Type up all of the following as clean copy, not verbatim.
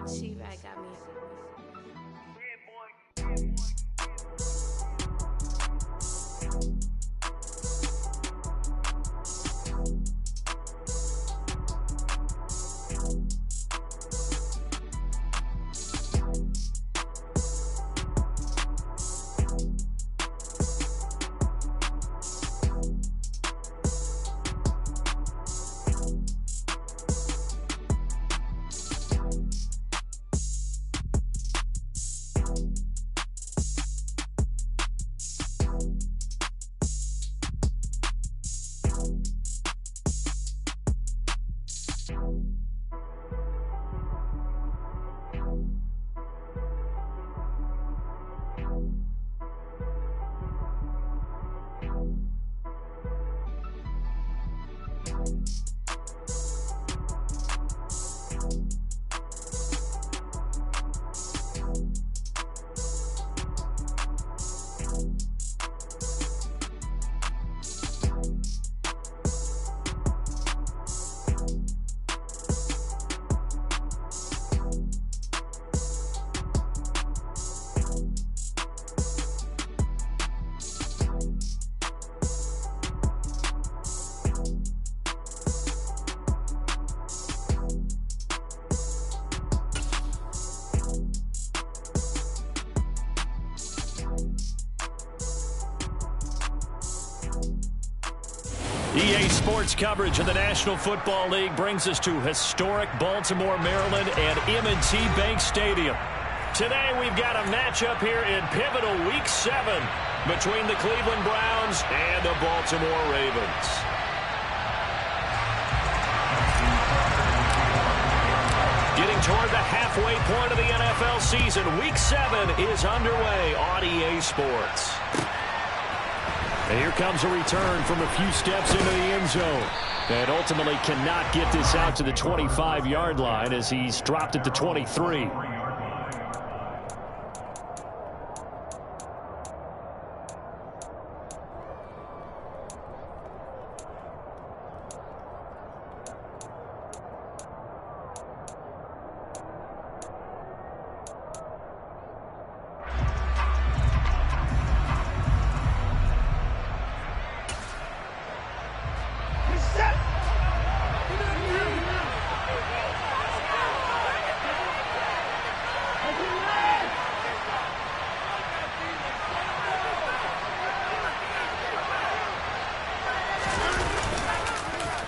She-Bag got me. EA Sports coverage of the National Football League brings us to historic Baltimore, Maryland and M&T Bank Stadium. Today we've got a matchup here in pivotal Week 7 between the Cleveland Browns and the Baltimore Ravens. Getting toward the halfway point of the NFL season, Week 7 is underway on EA Sports. And here comes a return from a few steps into the end zone. And ultimately cannot get this out to the 25-yard line as he's dropped at the 23.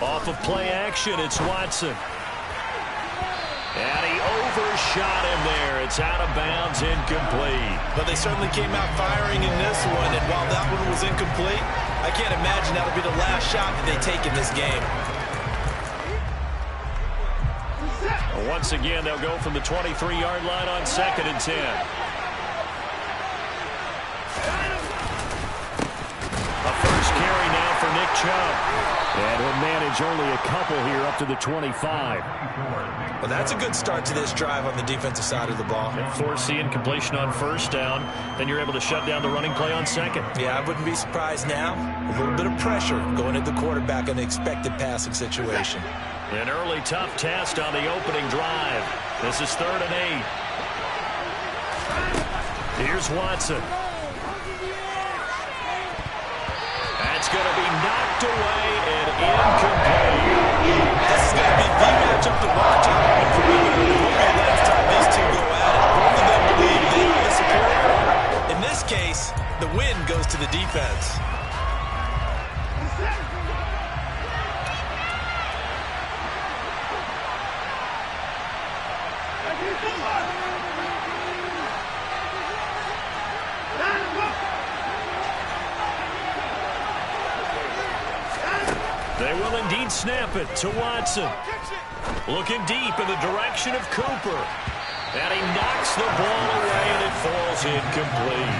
Off of play action, it's Watson. And he overshot him there. It's out of bounds, incomplete. But they certainly came out firing in this one, and while that one was incomplete, I can't imagine that'll be the last shot that they take in this game. Once again, they'll go from the 23-yard line on 2nd and 10. A first carry now for Nick Chubb. And he'll manage only a couple here up to the 25. Well, that's a good start to this drive on the defensive side of the ball. And force the incompletion on first down, then you're able to shut down the running play on 2nd. Yeah, I wouldn't be surprised now. A little bit of pressure going at the quarterback in the expected passing situation. An early tough test on the opening drive. This is 3rd and 8. Here's Watson. That's going to be knocked away and incomplete. This is going to be the matchup to watch out on the perimeter. When the last time these two go at it, both of them believe they are the superior. In this case, the win goes to the defense. They will indeed snap it to Watson. Looking deep in the direction of Cooper. And he knocks the ball away, and it falls incomplete.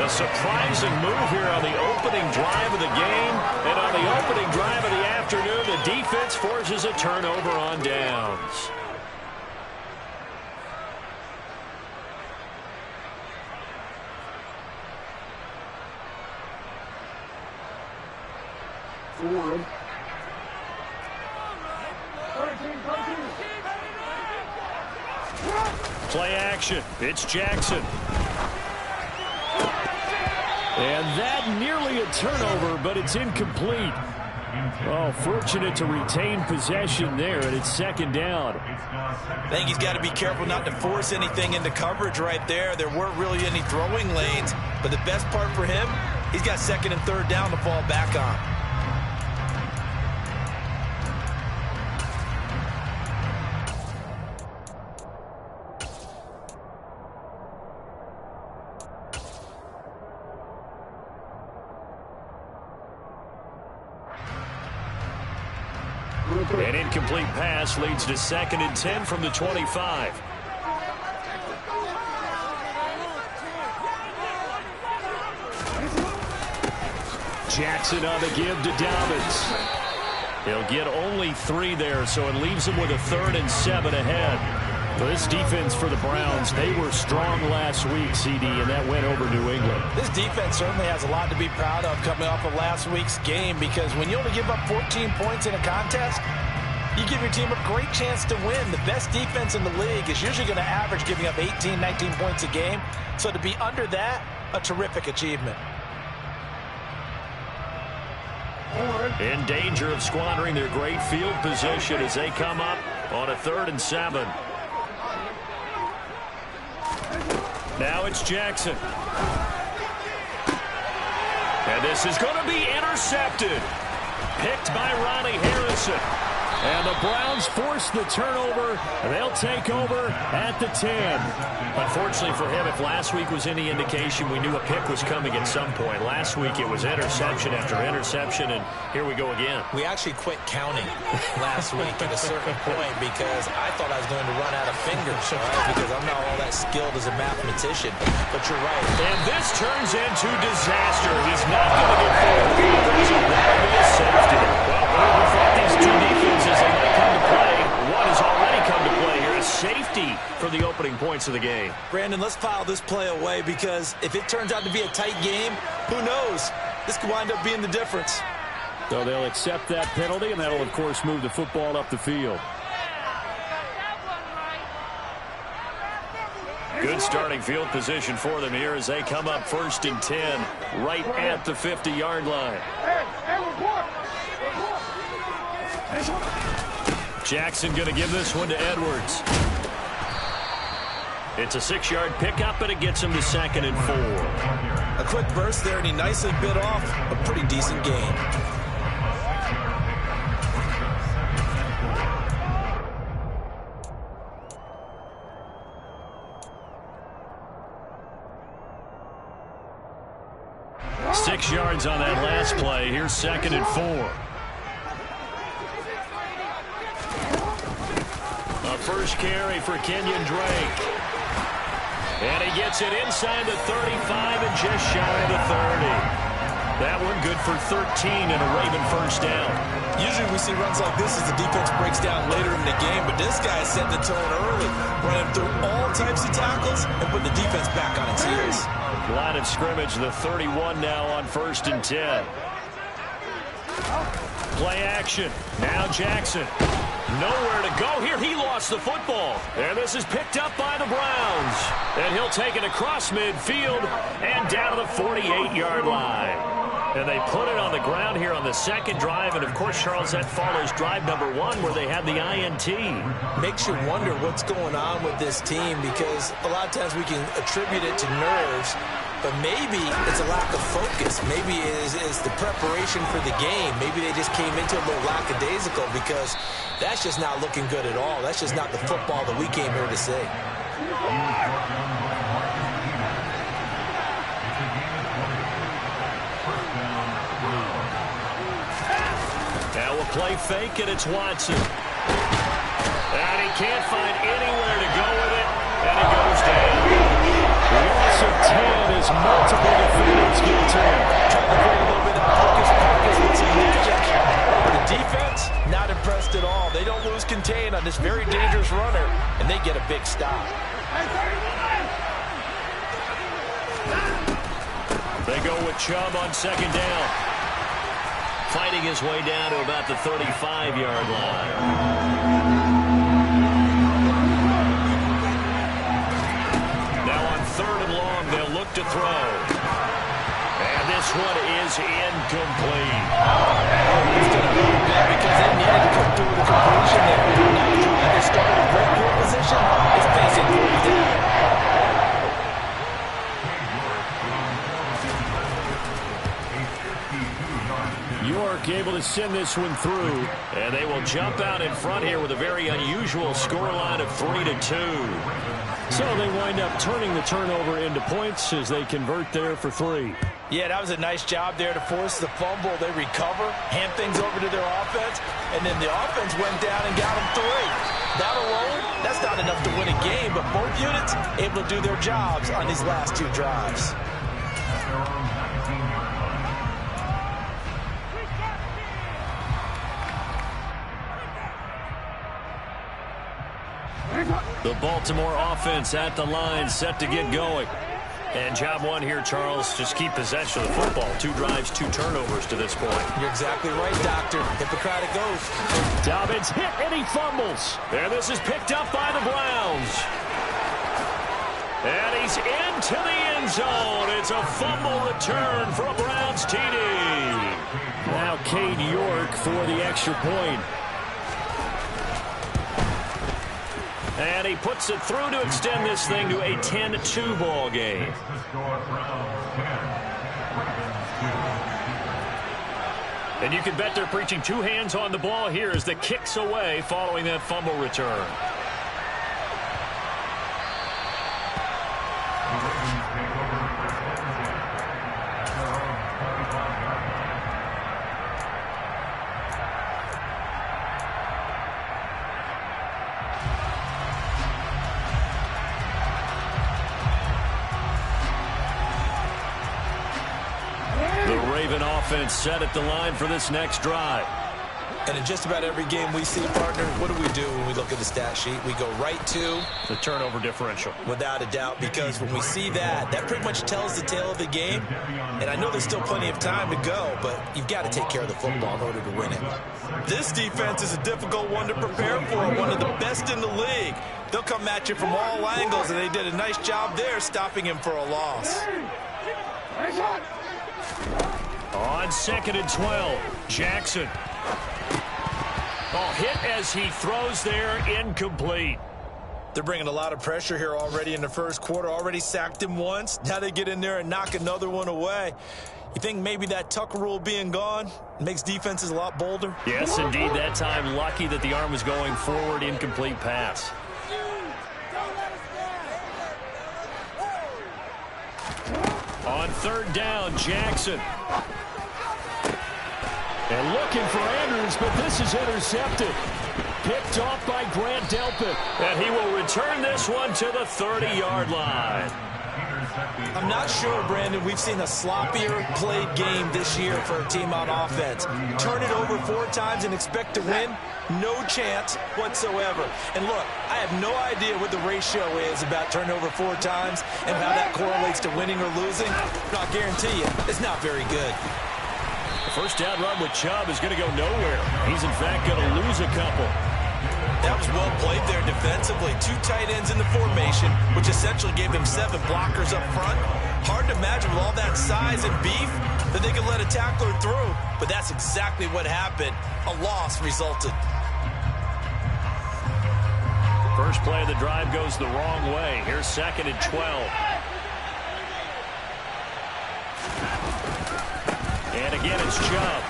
A surprising move here on the opening drive of the game. And on the opening drive of the afternoon, the defense forces a turnover on downs. Forward. Play action. It's Jackson. And that nearly a turnover, but it's incomplete. Oh, fortunate to retain possession there, and it's second down. I think he's got to be careful not to force anything into coverage right there. There weren't really any throwing lanes, but the best part for him, he's got second and third down to fall back on. An incomplete pass leads to 2nd and 10 from the 25. Jackson on the give to Dobbins. He'll get only 3 there, so it leaves him with a 3rd and 7 ahead. Well, this defense for the Browns, they were strong last week, CD, and that went over New England. This defense certainly has a lot to be proud of coming off of last week's game, because when you only give up 14 points in a contest, you give your team a great chance to win. The best defense in the league is usually going to average giving up 18, 19 points a game. So to be under that, a terrific achievement. In danger of squandering their great field position as they come up on a 3rd and 7. Now it's Jackson. And this is going to be intercepted. Picked by Ronnie Harrison. And the Browns force the turnover. They'll take over at the 10. Unfortunately for him, if last week was any indication, we knew a pick was coming at some point. Last week it was interception after interception, and here we go again. We actually quit counting last week at a certain point because I thought I was going to run out of fingers, right? Because I'm not all that skilled as a mathematician. But you're right. And this turns into disaster. He's not going to get forward. There's a wide safety. Well, we thought these two defenses they might come to play. One has already come to play here. A safety for the opening points of the game. Brandon, let's file this play away because if it turns out to be a tight game, who knows? This could wind up being the difference. So they'll accept that penalty, and that'll, of course, move the football up the field. Good starting field position for them here as they come up 1st and 10 right at the 50-yard line. Jackson going to give this one to Edwards. It's a 6-yard pickup, and it gets him to 2nd and 4. A quick burst there, and he nicely bit off a pretty decent gain. Six yards on that last play. Here's 2nd and 4. A first carry for Kenyon Drake. And he gets it inside the 35 and just shy of the 30. That one good for 13 and a Raven first down. Usually we see runs like this as the defense breaks down later in the game, but this guy set the tone early, running through all types of tackles and putting the defense back on its heels. Line of scrimmage, the 31 now on 1st and 10. Play action. Now Jackson. Nowhere to go here. He lost the football. And this is picked up by the Browns. And he'll take it across midfield and down to the 48-yard line. And they put it on the ground here on the 2nd drive. And, of course, Charles, that follows drive number 1 where they had the INT. Makes you wonder what's going on with this team because a lot of times we can attribute it to nerves, but maybe it's a lack of focus. Maybe it's the preparation for the game. Maybe they just came into a little lackadaisical because that's just not looking good at all. That's just not the football that we came here to see. Now a play fake, and it's Watson. And he can't find anywhere to go with it, and he goes down. Loss of 10 as multiple defenders get to him. Trying to bring a little bit of focus with some magic. But the defense, not impressed at all. They don't lose contain on this very dangerous runner, and they get a big stop. They go with Chubb on 2nd down. Fighting his way down to about the 35-yard line. throw. And this one is incomplete. It's going to hurt them because they needed to come through with a completion there. Now the drive they started in great field position is facing fourth down. York able to send this one through. And they will jump out in front here with a very unusual scoreline of 3-2. So they wind up turning the turnover into points as they convert there for 3. Yeah, that was a nice job there to force the fumble. They recover, hand things over to their offense, and then the offense went down and got them 3. That alone, that's not enough to win a game, but both units able to do their jobs on these last 2 drives. The Baltimore offense at the line, set to get going. And job one here, Charles, just keep possession of the football. 2 drives, 2 turnovers to this point. You're exactly right, Doctor. Hippocratic oath. Dobbins hit and he fumbles. And this is picked up by the Browns. And he's into the end zone. It's a fumble return for a Browns TD. Now Cade York for the extra point. And he puts it through to extend this thing to a 10-2 ball game. And you can bet they're preaching 2 hands on the ball here as the kick's away following that fumble return. Offense set at the line for this next drive. And in just about every game we see, partner, what do when we look at the stat sheet? We go right to the turnover differential. Without a doubt, because when we see that, that pretty much tells the tale of the game. And I know there's still plenty of time to go, but you've got to take care of the football in order to win it. This defense is a difficult one to prepare for, one of the best in the league. They'll come at you from all angles, and they did a nice job there stopping him for a loss. On 2nd and 12, Jackson. Hit as he throws there, incomplete. They're bringing a lot of pressure here already in the first quarter. Already sacked him once. Now they get in there and knock another one away. You think maybe that Tucker rule being gone makes defenses a lot bolder? Yes, indeed. That time, lucky that the arm was going forward, incomplete pass. On 3rd down, Jackson. And looking for Andrews, but this is intercepted. Picked off by Grant Delpit. And he will return this one to the 30-yard line. I'm not sure, Brandon, we've seen a sloppier played game this year for a team on offense. Turn it over 4 times and expect to win? No chance whatsoever. And look, I have no idea what the ratio is about turnover 4 times and how that correlates to winning or losing. But I'll guarantee you, it's not very good. First down run with Chubb is going to go nowhere. He's, in fact, going to lose a couple. That was well played there defensively. 2 tight ends in the formation, which essentially gave them 7 blockers up front. Hard to imagine with all that size and beef that they could let a tackler through. But that's exactly what happened. A loss resulted. First play of the drive goes the wrong way. Here's 2nd and 12. And again, it's Chubb.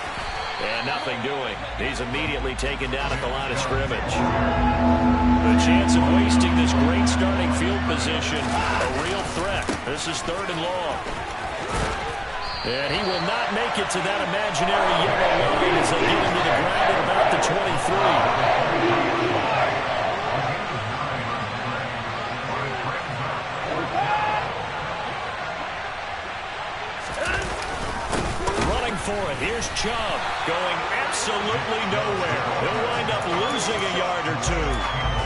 And nothing doing. He's immediately taken down at the line of scrimmage. The chance of wasting this great starting field position, a real threat. This is 3rd and long. And he will not make it to that imaginary yellow line as they get him to the ground at about the 23. For it. Here's Chubb going absolutely nowhere. He'll wind up losing a yard or 2.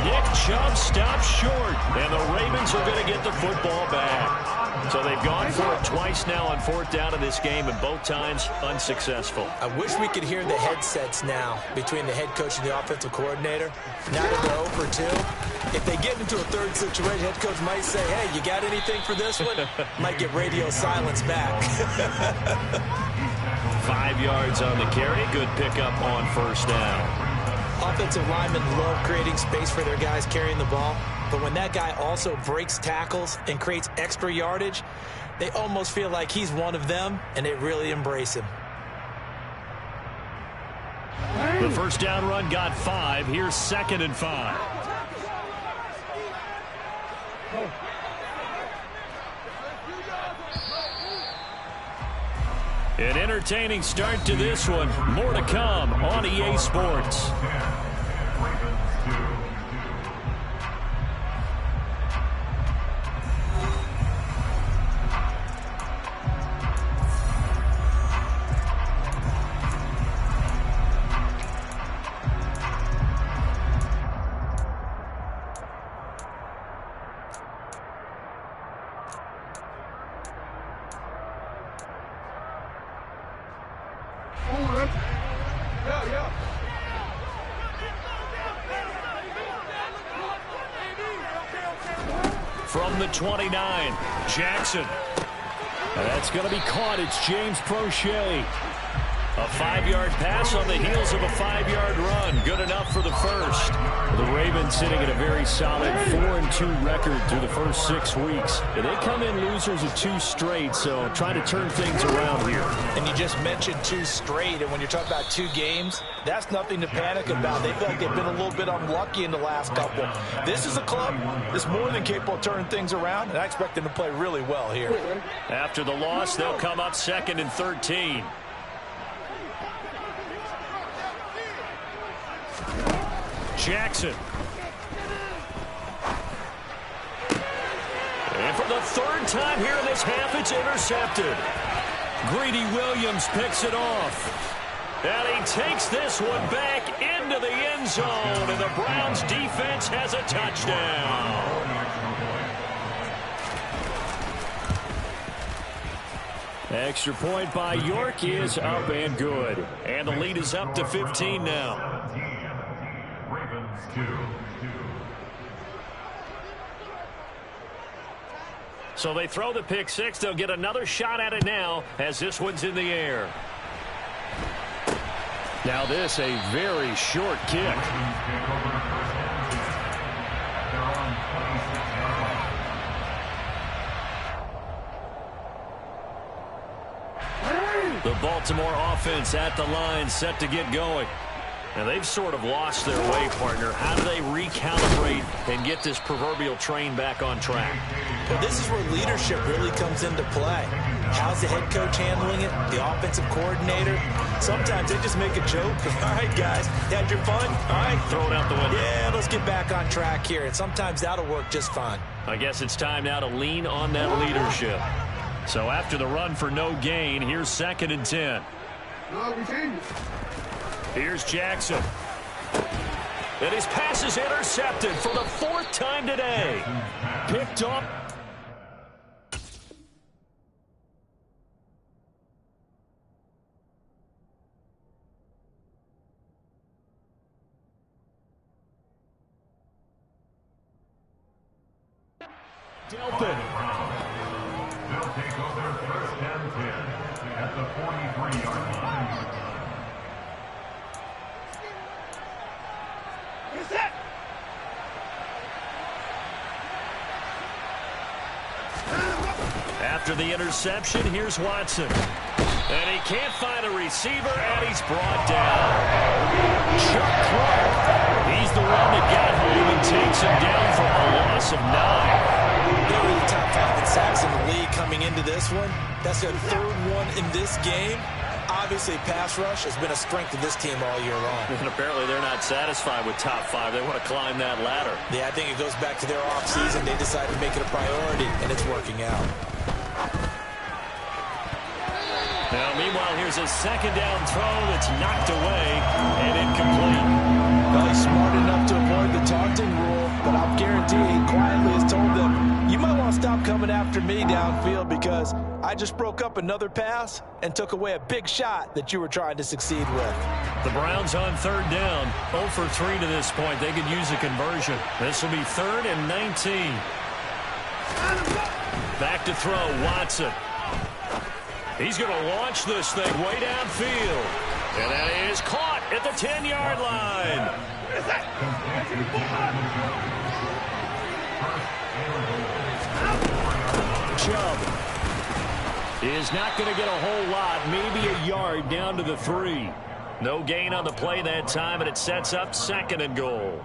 Nick Chubb stops short, and the Ravens are going to get the football back. So they've gone for it twice now on 4th down in this game, and both times unsuccessful. I wish we could hear the headsets now between the head coach and the offensive coordinator. Now that they're 0 for 2, if they get into a third situation, head coach might say, hey, you got anything for this one? Might get radio silence back. 5 yards on the carry. Good pickup on 1st down. Offensive linemen love creating space for their guys carrying the ball, but when that guy also breaks tackles and creates extra yardage, they almost feel like he's one of them, and they really embrace him. The 1st down run got 5. Here's 2nd and 5. An entertaining start to this one. More to come on EA Sports. From the 29, Jackson. That's going to be caught. It's James Prochet. A 5-yard pass on the heels of a 5-yard run. Good enough for the first. The Ravens sitting at a very solid 4-2 record through the first 6 weeks. They come in losers of 2 straight, so trying to turn things around here. And you just mentioned 2 straight, and when you're talking about 2 games, that's nothing to panic about. They feel like they've been a little bit unlucky in the last couple. This is a club that's more than capable of turning things around, and I expect them to play really well here. After the loss, they'll come up 2nd and 13. Jackson. And for the 3rd time here in this half, it's intercepted. Greedy Williams picks it off. And he takes this one back into the end zone, and the Browns defense has a touchdown. Extra point by York is up and good. And the lead is up to 15 now. So they throw the pick 6. They'll get another shot at it now as this one's in the air. Now this a very short kick. The Baltimore offense at the line, set to get going. Now, they've sort of lost their way, partner. How do they recalibrate and get this proverbial train back on track? Well, this is where leadership really comes into play. How's the head coach handling it? The offensive coordinator? Sometimes they just make a joke. All right, guys, had your fun? All right, Throw it out the window. Yeah, let's get back on track here. And sometimes that'll work just fine. I guess it's time now to lean on that leadership. So after the run for no gain, here's 2nd and 10. Here's Jackson. And his pass is intercepted for the 4th time today. Picked up. Delphin. They'll take over 1st and 10 at the 43-yard line. After the interception, here's Watson. And he can't find a receiver, and he's brought down. Chuck Clark. He's the one that got home and takes him down for a loss of 9. They were the top 5 in sacks in the league coming into this one. That's their 3rd one in this game. Obviously, pass rush has been a strength of this team all year long. And apparently they're not satisfied with top 5. They want to climb that ladder. Yeah, I think it goes back to their offseason. They decided to make it a priority, and it's working out. Now, meanwhile, here's a 2nd down throw that's knocked away and incomplete. Well, he's smart enough to avoid avoid the taunting rule, but I'll guarantee he quietly has told them, you might want to stop coming after me downfield because I just broke up another pass and took away a big shot that you were trying to succeed with. The Browns on third down, 0 for 3 to this point. They could use a conversion. This will be 3rd and 19. Back to throw, Watson. He's going to launch this thing way downfield. And that is caught at the 10-yard line. Chubb is not going to get a whole lot, maybe a yard down to the 3. No gain on the play that time, and it sets up 2nd and goal.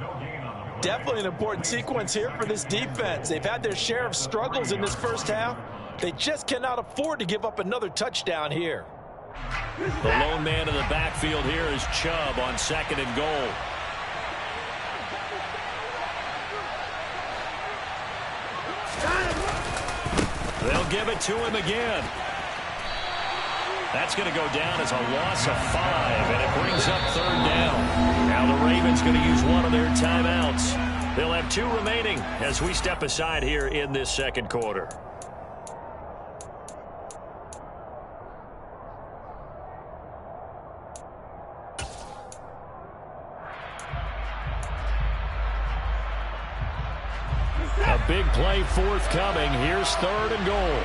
Definitely an important sequence here for this defense. They've had their share of struggles in this first half. They just cannot afford to give up another touchdown here. The lone man in the backfield here is Chubb on 2nd and goal. They'll give it to him again. That's going to go down as a loss of 5, and it brings up 3rd down. Now the Ravens going to use one of their timeouts. They'll have 2 remaining as we step aside here in this 2nd quarter. A big play forthcoming. Here's 3rd and goal.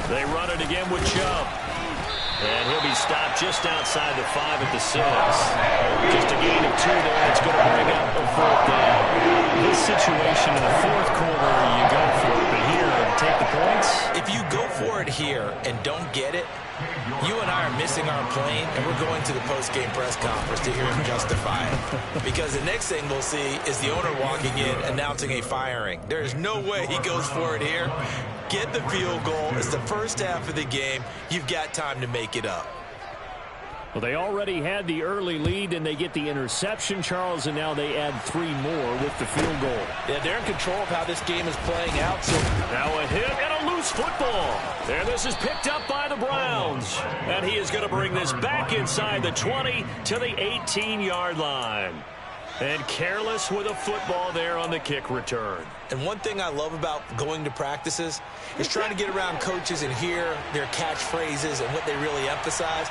They run it again with Chubb. And he'll be stopped just outside the 5 at the 6. Just a gain of 2 there. It's going to bring up a 4th down. This situation in the 4th quarter, you go for it. But here, take the points. If you go for it here and don't get it, you and I are missing our plane, and we're going to the post-game press conference to hear him justify it. Because the next thing we'll see is the owner walking in announcing a firing. There is no way he goes for it here. Get the field goal. It's the first half of the game. You've got time to make it up. Well, they already had the early lead, and they get the interception, Charles, and now they add 3 more with the field goal. Yeah, they're in control of how this game is playing out. So now a hit and a loose football. And this is picked up by the Browns. And he is going to bring this back inside the 20 to the 18-yard line. And careless with a football there on the kick return. And one thing I love about going to practices is trying to get around coaches and hear their catchphrases and what they really emphasize.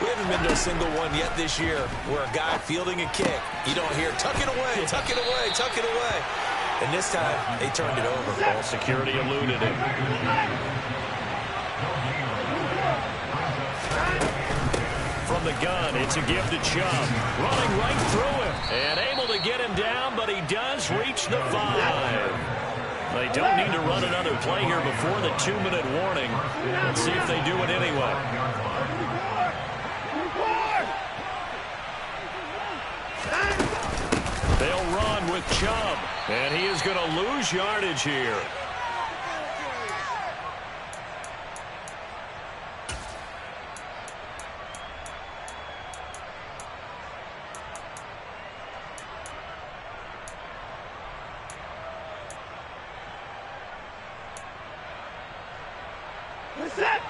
We haven't been to a single one yet this year where a guy fielding a kick, you don't hear, tuck it away, tuck it away, tuck it away. And this time, they turned it over. Ball security eluded him. From the gun, it's a give to Chubb. Running right through him. And able to get him down, but he does reach the 5. They don't need to run another play here before the 2-minute warning. Let's see if they do it anyway. They'll run with Chubb, and he is going to lose yardage here.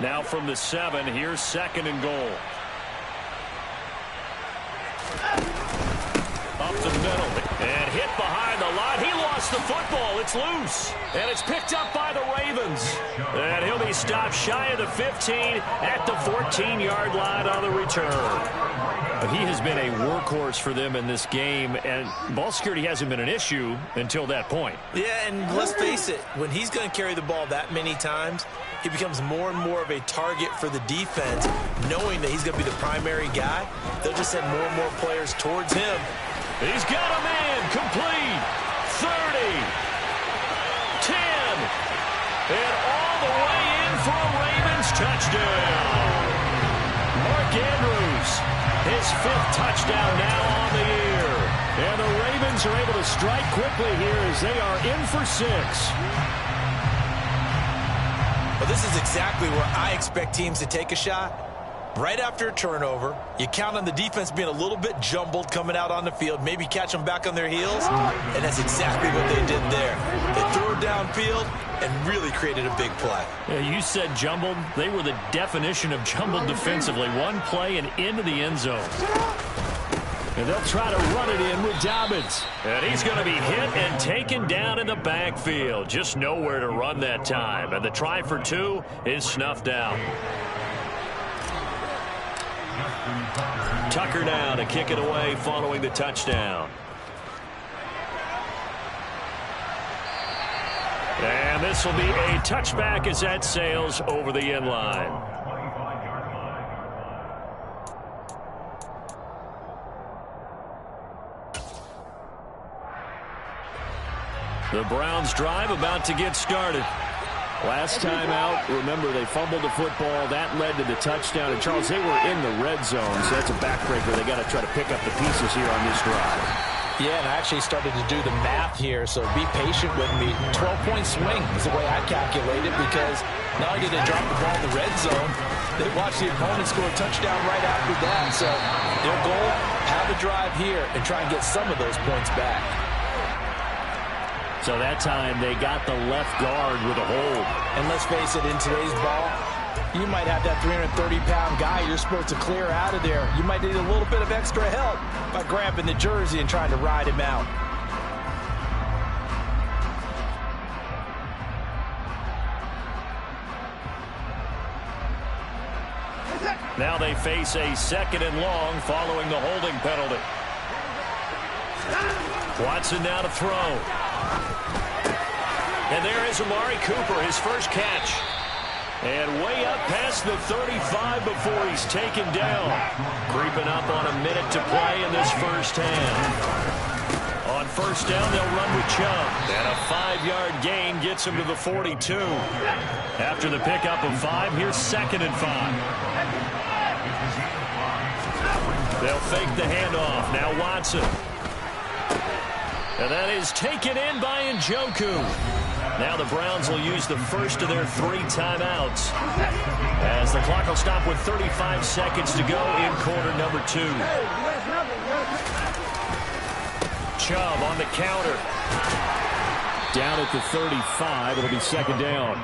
Now from the 7, here's 2nd and goal. Up the middle, and hit behind the line. He lost the football. It's loose, and it's picked up by the Ravens. And he'll be stopped shy of the 15 at the 14-yard line on the return. But he has been a workhorse for them in this game, and ball security hasn't been an issue until that point. Yeah, and let's face it, when he's going to carry the ball that many times, he becomes more and more of a target for the defense, knowing that he's going to be the primary guy. They'll just send more and more players towards him. He's got a man, complete, 30, 10, and all the way in for a Ravens touchdown. Mark Andrews, his 5th touchdown now on the year. And the Ravens are able to strike quickly here as they are in for 6. Well, this is exactly where I expect teams to take a shot. Right after a turnover, you count on the defense being a little bit jumbled coming out on the field, maybe catch them back on their heels, and that's exactly what they did there. They threw it down downfield and really created a big play. Yeah, you said jumbled. They were the definition of jumbled defensively. One play and into the end zone. And they'll try to run it in with Dobbins. And he's going to be hit and taken down in the backfield. Just nowhere to run that time. And the try for 2 is snuffed out. Tucker now to kick it away following the touchdown. And this will be a touchback as that sails over the end line. The Browns drive about to get started. Last time out, remember, they fumbled the football. That led to the touchdown. And, Charles, they were in the red zone, so that's a backbreaker. They got to try to pick up the pieces here on this drive. Yeah, and I actually started to do the math here, so be patient with me. 12-point swing is the way I calculate it, because not only did they drop the ball in the red zone, they watched the opponent score a touchdown right after that. So their goal, have a drive here and try and get some of those points back. So that time they got the left guard with a hold. And let's face it, in today's ball, you might have that 330-pound guy you're supposed to clear out of there. You might need a little bit of extra help by grabbing the jersey and trying to ride him out. Now they face a 2nd and long following the holding penalty. Watson now to throw. And there is Amari Cooper, his first catch. And way up past the 35 before he's taken down. Creeping up on a minute to play in this first half. On first down, they'll run with Chubb. And a 5-yard gain gets him to the 42. After the pickup of 5, here's 2nd and 5. They'll fake the handoff. Now Watson. And that is taken in by Njoku. Now the Browns will use the first of their 3 timeouts, as the clock will stop with 35 seconds to go in quarter number 2. Chubb on the counter. Down at the 35. It'll be 2nd down.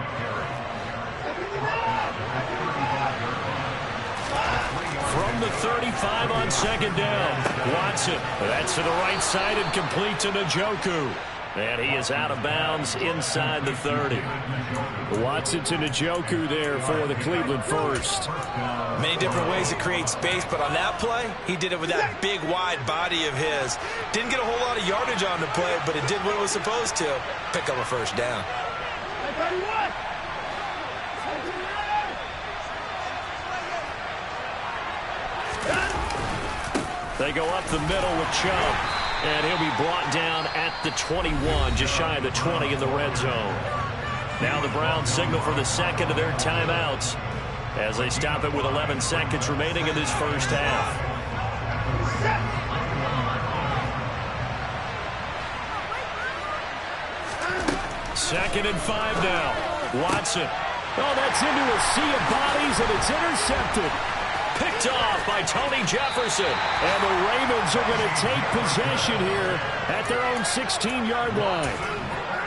From the 35 on 2nd down. Watson. That's to the right side and complete to Njoku. And he is out of bounds inside the 30. Watson to Njoku there for the Cleveland first. Many different ways to create space, but on that play, he did it with that big, wide body of his. Didn't get a whole lot of yardage on the play, but it did what it was supposed to. Pick up a first down. They go up the middle with Chubb. And he'll be brought down at the 21, just shy of the 20 in the red zone. Now the Browns signal for the 2nd of their timeouts as they stop it with 11 seconds remaining in this first half. Second and 5 now. Watson. Oh, that's into a sea of bodies, and it's intercepted. Picked off by Tony Jefferson. And the Ravens are going to take possession here at their own 16-yard line.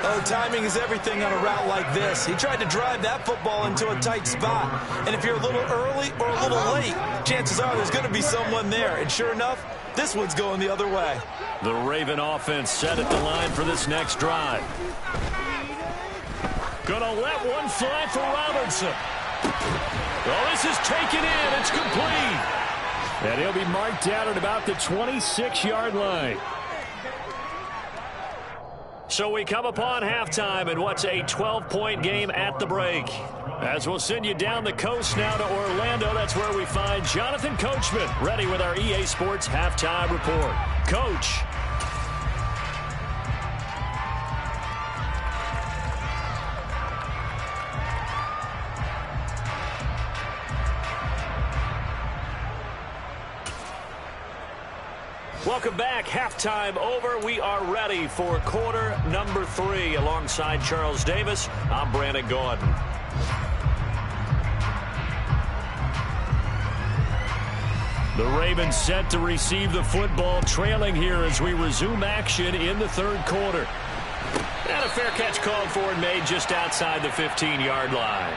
Oh, timing is everything on a route like this. He tried to drive that football into a tight spot. And if you're a little early or a little late, chances are there's going to be someone there. And sure enough, this one's going the other way. The Raven offense set at the line for this next drive. Gonna let one fly for Robinson. Well, this is taken in. It's complete. And he'll be marked down at about the 26-yard line. So we come upon halftime in what's a 12-point game at the break. As we'll send you down the coast now to Orlando, that's where we find Jonathan Coachman ready with our EA Sports halftime report. Coach. Welcome back. Halftime over. We are ready for quarter number 3. Alongside Charles Davis, I'm Brandon Gordon. The Ravens set to receive the football, trailing here as we resume action in the third quarter. And a fair catch called for and made just outside the 15-yard line.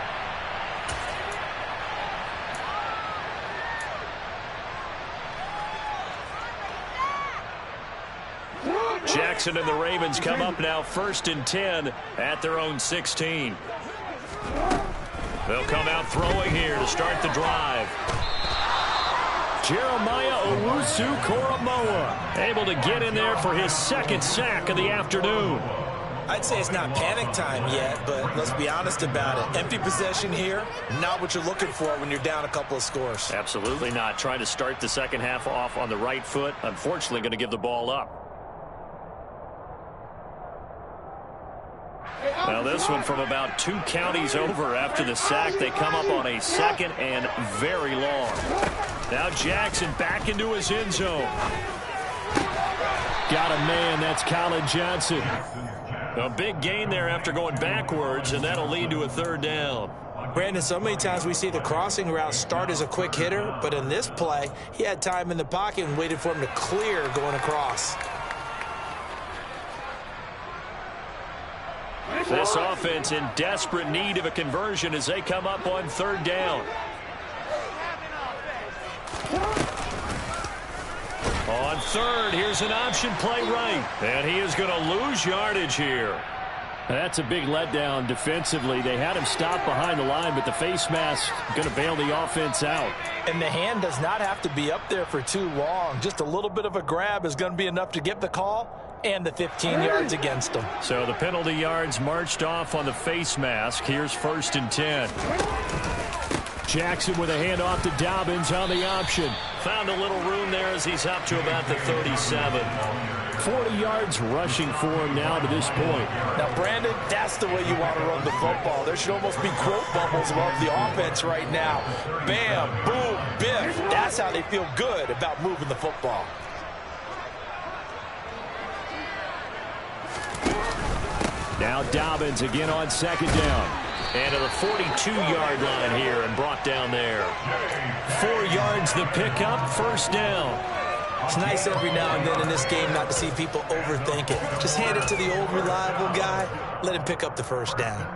Jackson and the Ravens come up now 1st and 10 at their own 16. They'll come out throwing here to start the drive. Jeremiah Owusu-Koramoah able to get in there for his 2nd sack of the afternoon. I'd say it's not panic time yet, but let's be honest about it. Empty possession here, not what you're looking for when you're down a couple of scores. Absolutely not. Trying to start the second half off on the right foot. Unfortunately, going to give the ball up. Now this one from about 2 counties over after the sack. They come up on a 2nd and very long. Now Jackson back into his end zone. Got a man, that's Colin Johnson. A big gain there after going backwards, and that'll lead to a 3rd down. Brandon, so many times we see the crossing route start as a quick hitter, but in this play, he had time in the pocket and waited for him to clear going across. This offense in desperate need of a conversion as they come up on 3rd down. On 3rd, here's an option play right. And he is going to lose yardage here. That's a big letdown defensively. They had him stop behind the line, but the face mask going to bail the offense out. And the hand does not have to be up there for too long. Just a little bit of a grab is going to be enough to get the call and the 15 yards against them. So the penalty yards marched off on the face mask. Here's 1st and 10. Jackson with a handoff to Dobbins on the option. Found a little room there as he's up to about the 37. 40 yards rushing for him now to this point. Now, Brandon, that's the way you want to run the football. There should almost be quote bubbles above the offense right now. Bam, boom, biff. That's how they feel good about moving the football. Now Dobbins again on 2nd down. And to the 42-yard line here and brought down there. 4 yards the pickup, 1st down. It's nice every now and then in this game not to see people overthink it. Just hand it to the old reliable guy. Let him pick up the 1st down.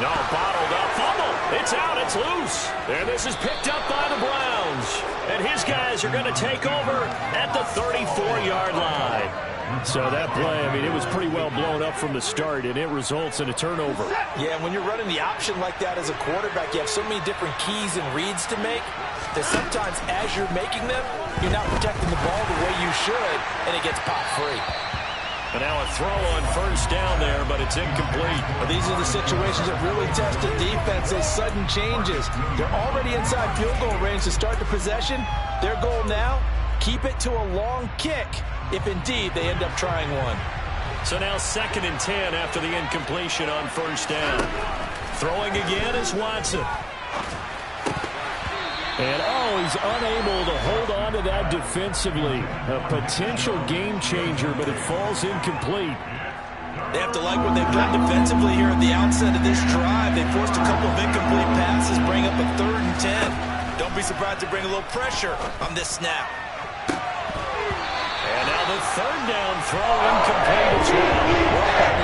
No, bottled up, fumble. It's out, it's loose. And this is picked up by the Browns. And his guys are going to take over at the 34-yard line. So that play, I mean, it was pretty well blown up from the start, and it results in a turnover. Yeah, when you're running the option like that as a quarterback, you have so many different keys and reads to make that sometimes as you're making them, you're not protecting the ball the way you should, and it gets popped free. And now a throw on 1st down there, but it's incomplete. Well, these are the situations that really test the defense, those sudden changes. They're already inside field goal range to start the possession. Their goal now, keep it to a long kick, if indeed they end up trying one. So now 2nd and 10 after the incompletion on 1st down. Throwing again is Watson. And, he's unable to hold on to that defensively. A potential game changer, but it falls incomplete. They have to like what they've done defensively here at the outset of this drive. They forced a couple of incomplete passes, bring up a 3rd and 10. Don't be surprised to bring a little pressure on this snap. And now the 3rd down throw incomplete as well.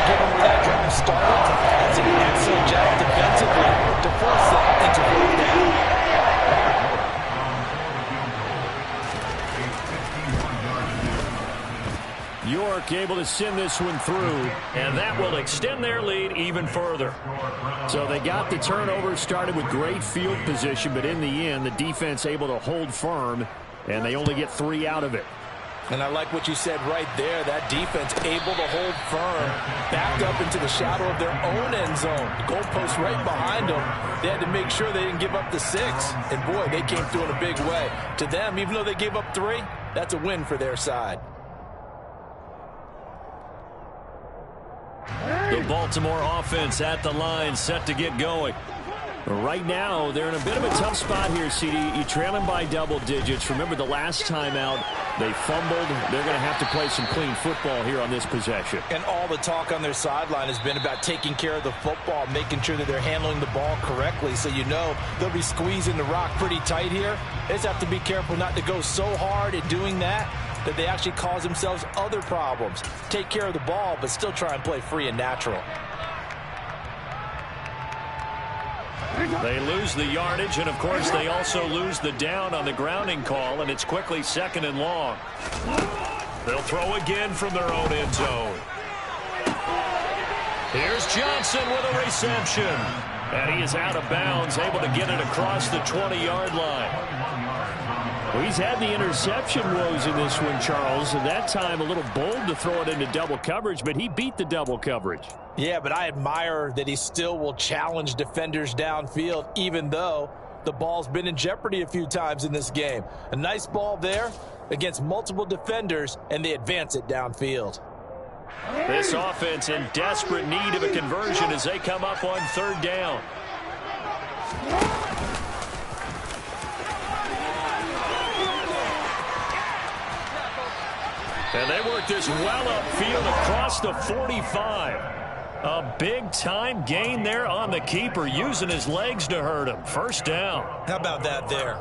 Given where that drive started, that's an excellent job defensively to force that into 4th down. York able to send this one through. And that will extend their lead even further. So they got the turnover, started with great field position, but in the end, the defense able to hold firm, and they only get 3 out of it. And I like what you said right there. That defense able to hold firm, backed up into the shadow of their own end zone. The goalpost right behind them. They had to make sure they didn't give up the 6. And, boy, they came through in a big way. To them, even though they gave up 3, that's a win for their side. The Baltimore offense at the line, set to get going. Right now, they're in a bit of a tough spot here, CD. You trail them by double digits. Remember the last time out, they fumbled. They're going to have to play some clean football here on this possession. And all the talk on their sideline has been about taking care of the football, making sure that they're handling the ball correctly. So you know they'll be squeezing the rock pretty tight here. They just have to be careful not to go so hard at doing that they actually cause themselves other problems. Take care of the ball, but still try and play free and natural. They lose the yardage, and of course they also lose the down on the grounding call, and it's quickly 2nd and long. They'll throw again from their own end zone. Here's Johnson with a reception. And he is out of bounds, able to get it across the 20-yard line. Well, he's had the interception woes in this one, Charles, and that time a little bold to throw it into double coverage, but he beat the double coverage. Yeah, but I admire that he still will challenge defenders downfield, even though the ball's been in jeopardy a few times in this game. A nice ball there against multiple defenders, and they advance it downfield. This offense in desperate need of a conversion as they come up on 3rd down. And they work this well upfield across the 45. A big-time gain there on the keeper, using his legs to hurt him. 1st down. How about that there?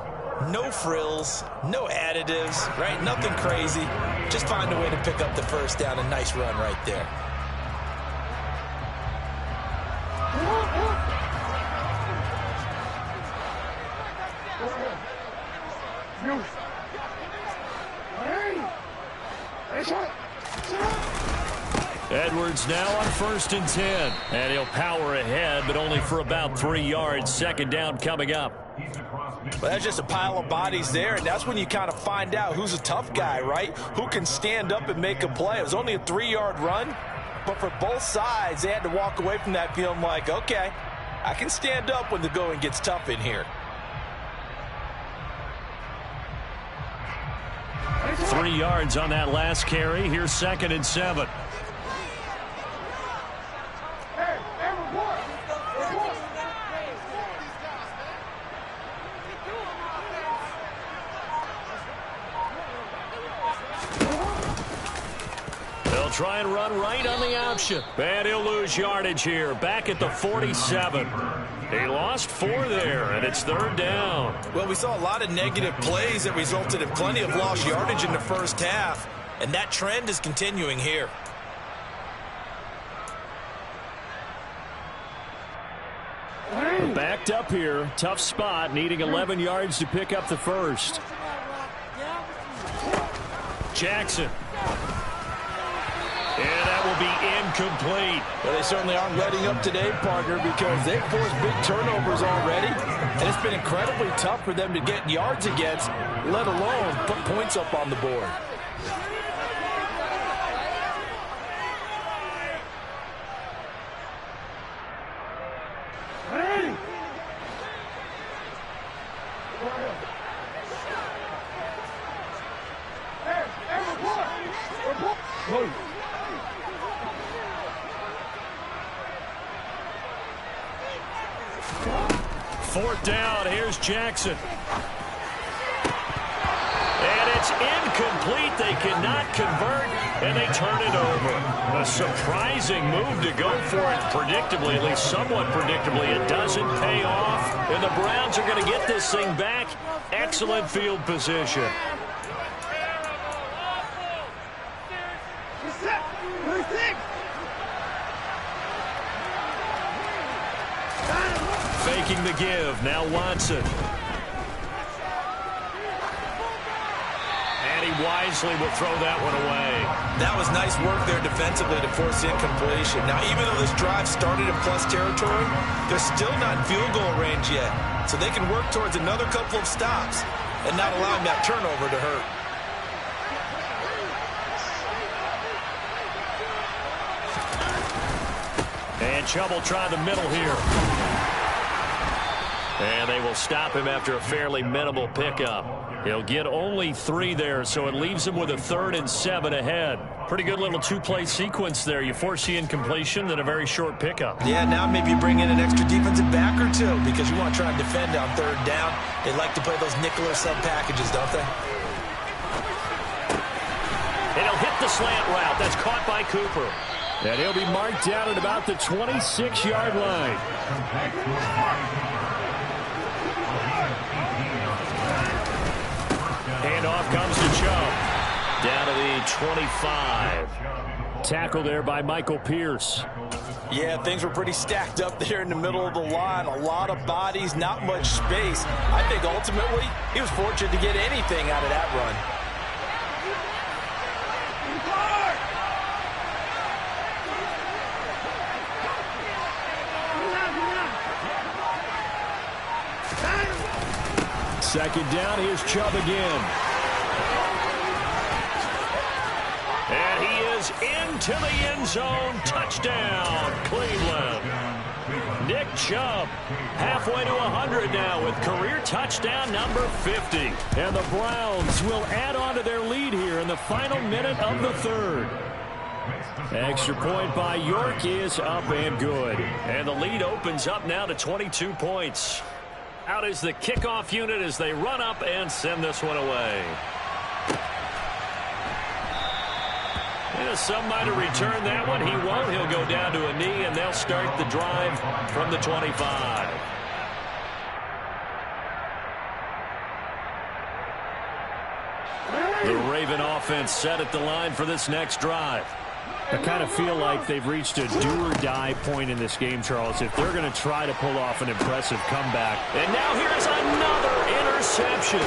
No frills, no additives, right? Nothing crazy. Just find a way to pick up the 1st down. A nice run right there. Edwards now on 1st and 10. And he'll power ahead, but only for about 3 yards. 2nd down coming up. Well, that's just a pile of bodies there, and that's when you kind of find out who's a tough guy, right? Who can stand up and make a play. It was only a 3-yard run, but for both sides, they had to walk away from that feeling like, okay, I can stand up when the going gets tough in here. 3 yards on that last carry. Here's 2nd and 7. They'll try and run right on the option. And he'll lose yardage here. Back at the 47. He lost 4 there, and it's 3rd down. Well, we saw a lot of negative plays that resulted in plenty of lost yardage in the 1st half, and that trend is continuing here. Backed up here. Tough spot, needing 11 yards to pick up the 1st. Jackson. And that will be incomplete. Well, they certainly aren't letting up today, partner, because they've forced big turnovers already, and it's been incredibly tough for them to get yards against, let alone put points up on the board. Fourth down, here's Jackson. And it's incomplete. They cannot convert, and they turn it over. A surprising move to go for it predictably, at least somewhat predictably. It doesn't pay off, and the Browns are going to get this thing back. Excellent field position. Faking the give. Now Watson. And he wisely will throw that one away. That was nice work there defensively to force incompletion. Now, even though this drive started in plus territory, they're still not in field goal range yet. So they can work towards another couple of stops and not allowing that turnover to hurt. And Chubb will try the middle here. And they will stop him after a fairly minimal pickup. He'll get only 3 there, so it leaves him with a 3rd and 7 ahead. Pretty good little two-play sequence there. You force the incompletion, then a very short pickup. Yeah, now maybe you bring in an extra defensive back or two because you want to try and defend on third down. They like to play those nickel or sub packages, don't they? And he'll hit the slant route. That's caught by Cooper. And he'll be marked down at about the 26-yard line. Handoff comes to Chubb. Down to the 25. Tackle there by Michael Pierce. Yeah, things were pretty stacked up there in the middle of the line. A lot of bodies, not much space. I think ultimately he was fortunate to get anything out of that run. Second down, here's Chubb again. And he is into the end zone. Touchdown, Cleveland. Nick Chubb halfway to 100 now with career touchdown number 50. And the Browns will add on to their lead here in the final minute of the third. Extra point by York is up and good. And the lead opens up now to 22 points. Out is the kickoff unit as they run up and send this one away. Some might have returned that one. He won't. He'll go down to a knee, and they'll start the drive from the 25. The Raven offense set at the line for this next drive. I kind of feel like they've reached a do-or-die point in this game, Charles, if they're going to try to pull off an impressive comeback. And now here's another interception.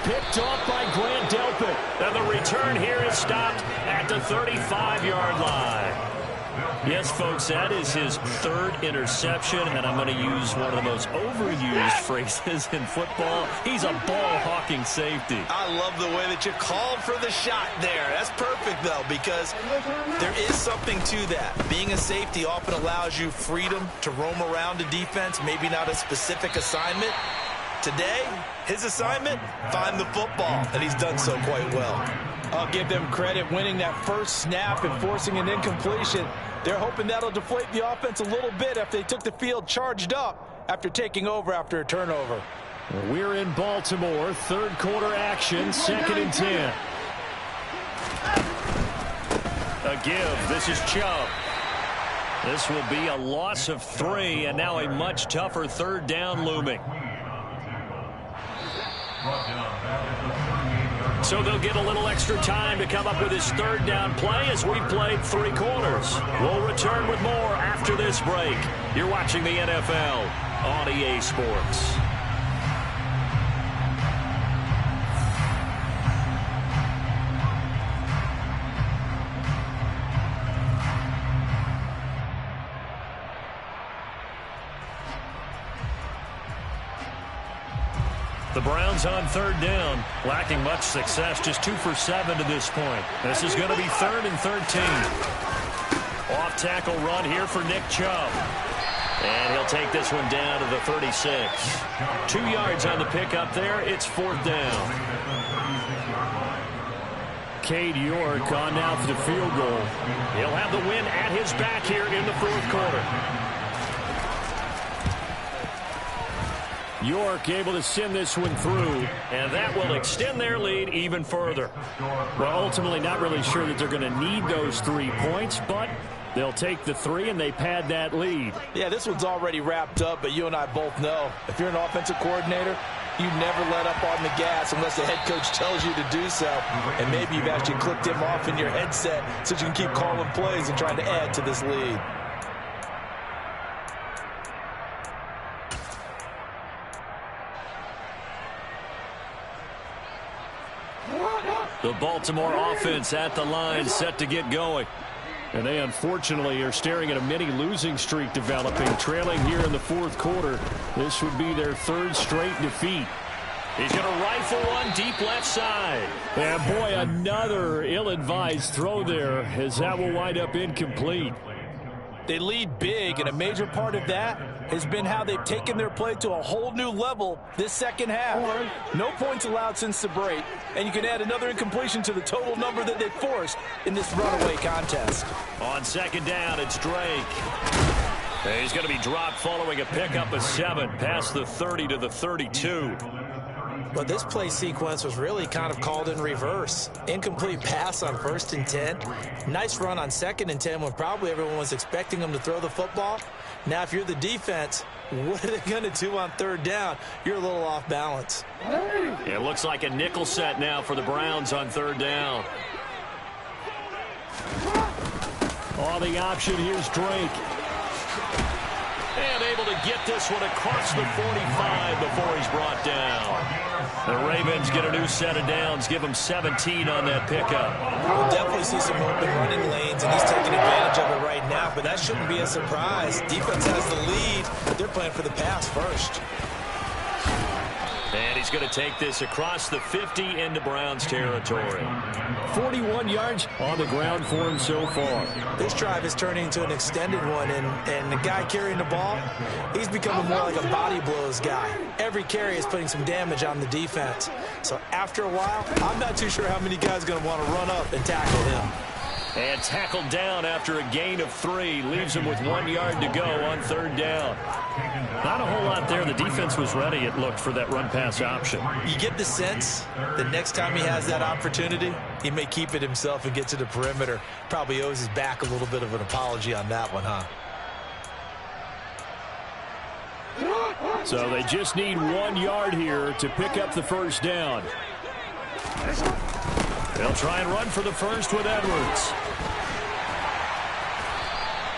Picked off by Grant Delpit. And the return here is stopped at the 35-yard line. Yes, folks, that is his third interception, and I'm going to use one of the most overused phrases in football. He's a ball-hawking safety. I love the way that you called for the shot there. That's perfect, though, because there is something to that. Being a safety often allows you freedom to roam around the defense, maybe not a specific assignment. Today, his assignment, find the football, and he's done so quite well. I'll give them credit winning that first snap and forcing an incompletion. They're hoping that'll deflate the offense a little bit after they took the field charged up after taking over after a turnover. We're in Baltimore, third quarter action, 2nd and 10. A give. This is Chubb. This will be a loss of 3, and now a much tougher third down looming. So they'll get a little extra time to come up with his third down play as we've played 3 quarters. We'll return with more after this break. You're watching the NFL on EA Sports. The Browns on third down, lacking much success, just 2 for 7 to this point. This is going to be 3rd and 13. Off tackle run here for Nick Chubb. And he'll take this one down to the 36. 2 yards on the pickup there. It's 4th down. Cade York on now for the field goal. He'll have the win at his back here in the 4th quarter. York able to send this one through. And that will extend their lead even further. Well, ultimately not really sure that they're going to need those 3 points, but they'll take the 3 and they pad that lead. Yeah, this one's already wrapped up, but you and I both know if you're an offensive coordinator, you never let up on the gas unless the head coach tells you to do so. And maybe you've actually clicked him off in your headset so you can keep calling plays and trying to add to this lead. The Baltimore offense at the line, set to get going. And they unfortunately are staring at a mini losing streak developing, trailing here in the 4th quarter. This would be their 3rd straight defeat. He's going to rifle one deep left side. And boy, another ill-advised throw there as that will wind up incomplete. They lead big, and a major part of that has been how they've taken their play to a whole new level this second half. No points allowed since the break, and you can add another incompletion to the total number that they forced in this runaway contest. On second down, it's Drake. He's going to be dropped following a pickup of 7 past the 30 to the 32. But this play sequence was really kind of called in reverse. Incomplete pass on 1st and 10. Nice run on 2nd and 10 when probably everyone was expecting them to throw the football. Now, if you're the defense, what are they going to do on 3rd down? You're a little off balance. It looks like a nickel set now for the Browns on 3rd down. On the option, here's Drake. And able to get this one across the 45 before he's brought down. The Ravens get a new set of downs, give him 17 on that pickup. We'll definitely see some open running lanes, and he's taking advantage of it right now, but that shouldn't be a surprise. Defense has the lead, but they're playing for the pass first. And he's going to take this across the 50 into Browns territory. 41 yards on the ground for him so far. This drive is turning into an extended one, and the guy carrying the ball, he's becoming more like a body blows guy. Every carry is putting some damage on the defense. So after a while, I'm not too sure how many guys are going to want to run up and tackle him. And tackled down after a gain of 3. Leaves him with 1 yard to go on 3rd down. Not a whole lot there. The defense was ready, it looked, for that run-pass option. You get the sense the next time he has that opportunity, he may keep it himself and get to the perimeter. Probably owes his back a little bit of an apology on that one, huh? So they just need 1 yard here to pick up the 1st down. They'll try and run for the first with Edwards.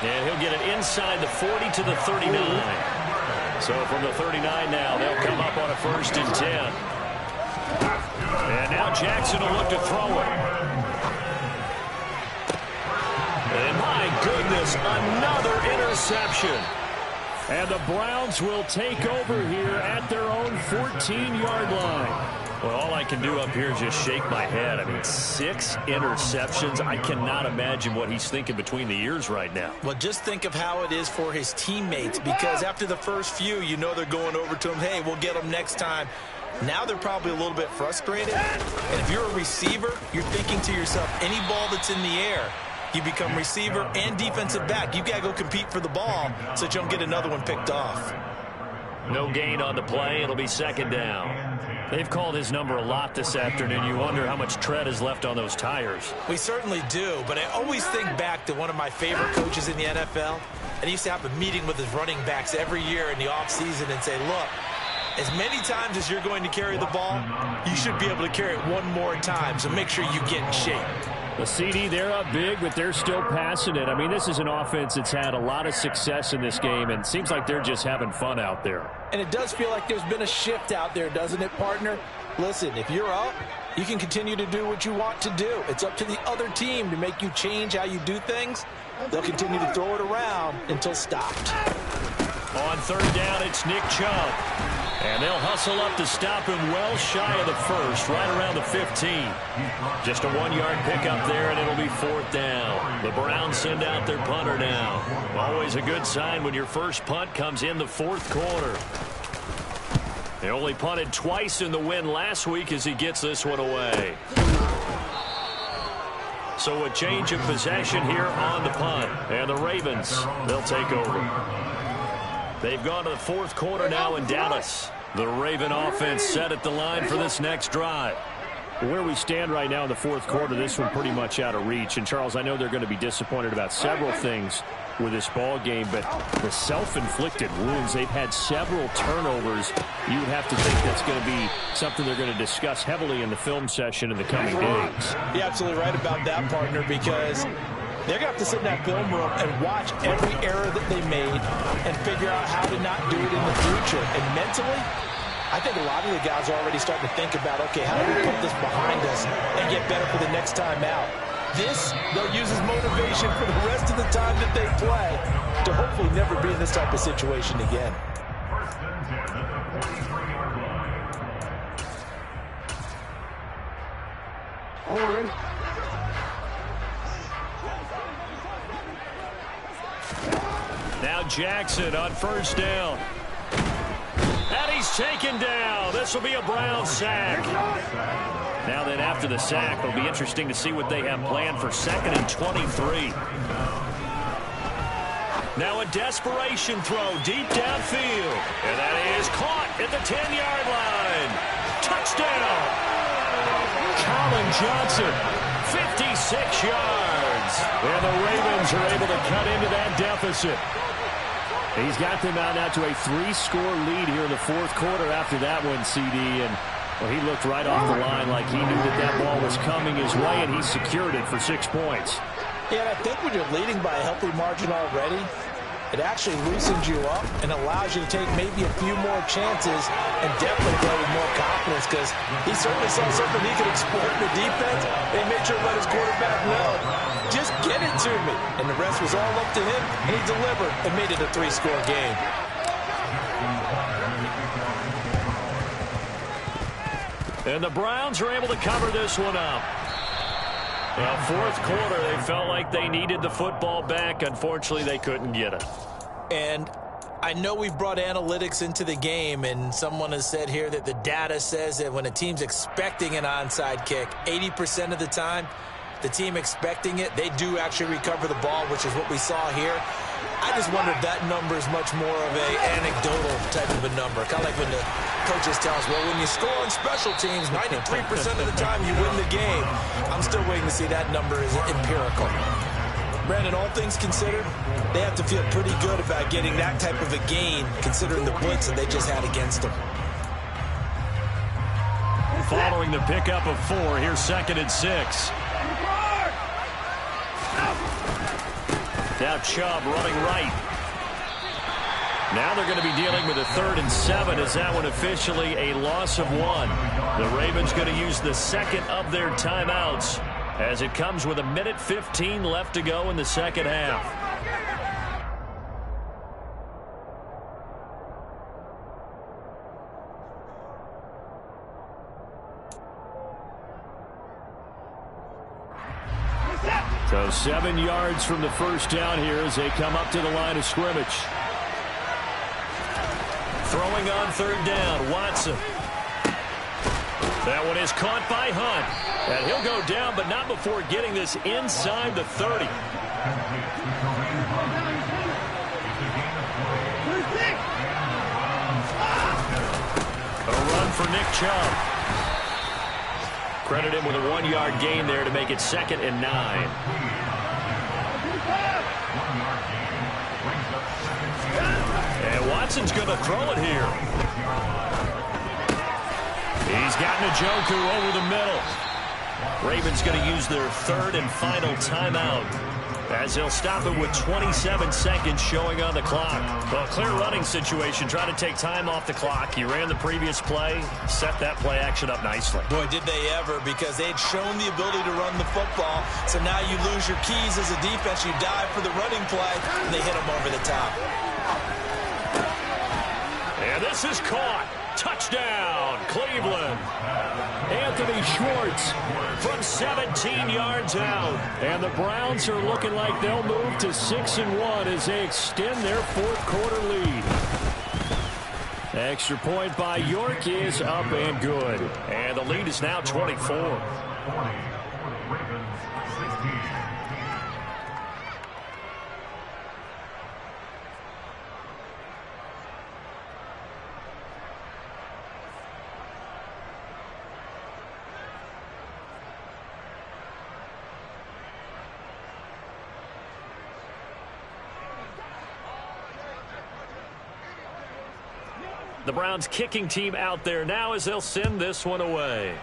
And he'll get it inside the 40 to the 39. So from the 39 now, they'll come up on a 1st and 10. And now Jackson will look to throw it. And my goodness, another interception. And the Browns will take over here at their own 14-yard line. Well, all I can do up here is just shake my head. I mean, 6 interceptions. I cannot imagine what he's thinking between the ears right now. Well, just think of how it is for his teammates, because after the first few, you know they're going over to him, hey, we'll get them next time. Now they're probably a little bit frustrated. And if you're a receiver, you're thinking to yourself, any ball that's in the air, you become receiver and defensive back. You've got to go compete for the ball so that you don't get another one picked off. No gain on the play. It'll be 2nd down. They've called his number a lot this afternoon. You wonder how much tread is left on those tires. We certainly do, but I always think back to one of my favorite coaches in the NFL, and he used to have a meeting with his running backs every year in the offseason and say, look, as many times as you're going to carry the ball, you should be able to carry it one more time, so make sure you get in shape. The CD, they're up big, but they're still passing it. I mean, this is an offense that's had a lot of success in this game, and it seems like they're just having fun out there. And it does feel like there's been a shift out there, doesn't it, partner? Listen, if you're up, you can continue to do what you want to do. It's up to the other team to make you change how you do things. They'll continue to throw it around until stopped. On 3rd down, it's Nick Chubb. And they'll hustle up to stop him well shy of the 1st, right around the 15. Just a 1-yard pickup there, and it'll be 4th down. The Browns send out their punter now. Always a good sign when your first punt comes in the 4th quarter. They only punted twice in the win last week as he gets this one away. So a change of possession here on the punt. And the Ravens, they'll take over. They've gone to the 4th quarter now in Dallas. The Raven offense set at the line for this next drive. Where we stand right now in the 4th quarter, this one pretty much out of reach. And, Charles, I know they're going to be disappointed about several things with this ball game, but the self-inflicted wounds, they've had several turnovers. You would have to think that's going to be something they're going to discuss heavily in the film session in the coming days. You're absolutely right about that, partner, because they're going to have to sit in that film room and watch every error that they made and figure out how to not do it in the future. And mentally, I think a lot of the guys are already starting to think about, okay, how do we put this behind us and get better for the next time out? This, they'll use as motivation for the rest of the time that they play to hopefully never be in this type of situation again. 1st and 10 at the 43-yard line. Now Jackson on first down. And he's taken down. This will be a Brown sack. Now then, after the sack, it'll be interesting to see what they have planned for 2nd and 23. Now a desperation throw deep downfield. And that is caught at the 10-yard line. Touchdown. Colin Johnson, 56 yards. And the Ravens are able to cut into that deficit. He's got them out now to a 3-score lead here in the 4th quarter after that one, CD. And well, he looked right off the line like he knew that that ball was coming his way, and he secured it for 6 points. Yeah, and I think when you're leading by a healthy margin already, it actually loosens you up and allows you to take maybe a few more chances and definitely play with more confidence, because he certainly saw something he could exploit in the defense and made sure to let his quarterback know, just get it to me. And the rest was all up to him, and he delivered and made it a 3-score game. And the Browns are able to cover this one up. Now, 4th quarter, they felt like they needed the football back. Unfortunately, they couldn't get it. And I know we've brought analytics into the game, and someone has said here that the data says that when a team's expecting an onside kick, 80% of the time, the team expecting it, they do actually recover the ball, which is what we saw here. I just wonder if that number is much more of an anecdotal type of a number. Kind of like when the coaches tell us, well, when you score on special teams, 93% of the time you win the game. I'm still waiting to see that number is empirical. Brandon, all things considered, they have to feel pretty good about getting that type of a gain, considering the blitz that they just had against them. Following the pickup of 4, here's 2nd and 6. Now Chubb running right. Now they're going to be dealing with a 3rd and 7. Is that one officially a loss of 1? The Ravens going to use the 2nd of their timeouts as it comes with 1:15 left to go in the 2nd half. So 7 yards from the first down here as they come up to the line of scrimmage. Throwing on 3rd down, Watson. That one is caught by Hunt. And he'll go down, but not before getting this inside the 30. A run for Nick Chubb. Credit him with a 1-yard gain there to make it 2nd and 9. And Watson's going to throw it here. He's got Njoku over the middle. Ravens going to use their 3rd and final timeout as they'll stop it with 27 seconds showing on the clock. Well, clear running situation, trying to take time off the clock. He ran the previous play, set that play action up nicely. Boy, did they ever, because they'd shown the ability to run the football. So now you lose your keys as a defense. You dive for the running play, and they hit them over the top. And this is caught. Touchdown, Cleveland. Anthony Schwartz from 17 yards out. And the Browns are looking like they'll move to 6-1 as they extend their 4th quarter lead. Extra point by York is up and good. And the lead is now 24. The Browns kicking team out there now as they'll send this one away.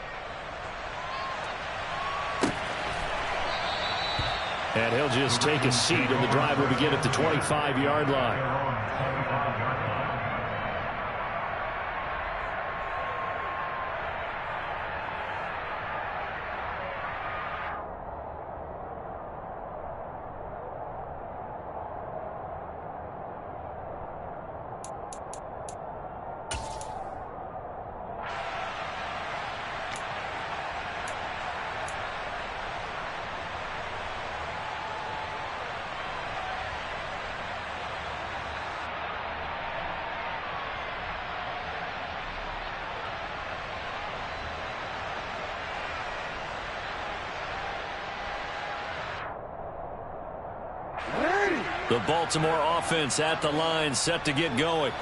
And he'll just take a seat, and the drive will begin at the 25-yard line. The Baltimore offense at the line, set to get going.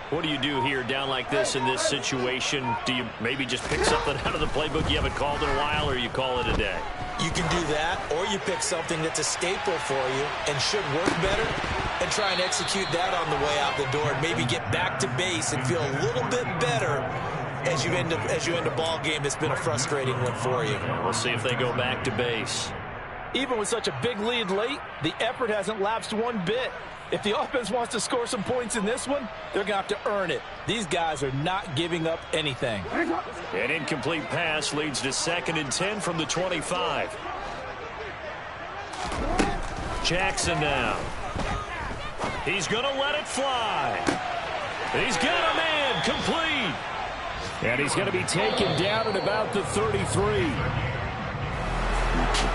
What do you do here down like this in this situation? Do you maybe just pick something out of the playbook you haven't called in a while, or you call it a day? You can do that, or you pick something that's a staple for you and should work better and try and execute that on the way out the door and maybe get back to base and feel a little bit better as you end a ball game that's been a frustrating one for you. Yeah, we'll see if they go back to base. Even with such a big lead late, the effort hasn't lapsed one bit. If the offense wants to score some points in this one, they're going to have to earn it. These guys are not giving up anything. An incomplete pass leads to 2nd and 10 from the 25. Jackson now. He's going to let it fly. He's got a man complete. And he's going to be taken down at about the 33.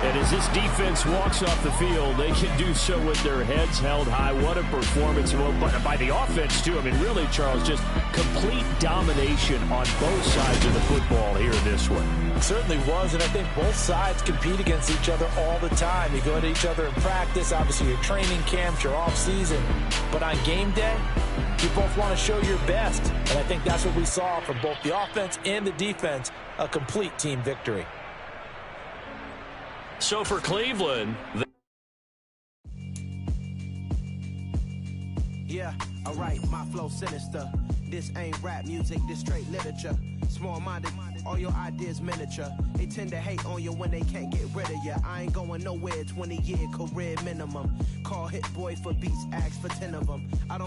And as this defense walks off the field, they can do so with their heads held high. What a performance by the offense, too. I mean, really, Charles, just complete domination on both sides of the football here in this one. It certainly was, and I think both sides compete against each other all the time. You go into each other in practice, obviously your training camps, your off-season. But on game day, you both want to show your best. And I think that's what we saw from both the offense and the defense, a complete team victory. So for Cleveland, yeah, alright, my flow sinister. This ain't rap music, this straight literature. Small-minded, all your ideas miniature. They tend to hate on you when they can't get rid of you. I ain't going nowhere, 20-year career minimum. Call Hit Boy for beats, ask for 10 of them. I don't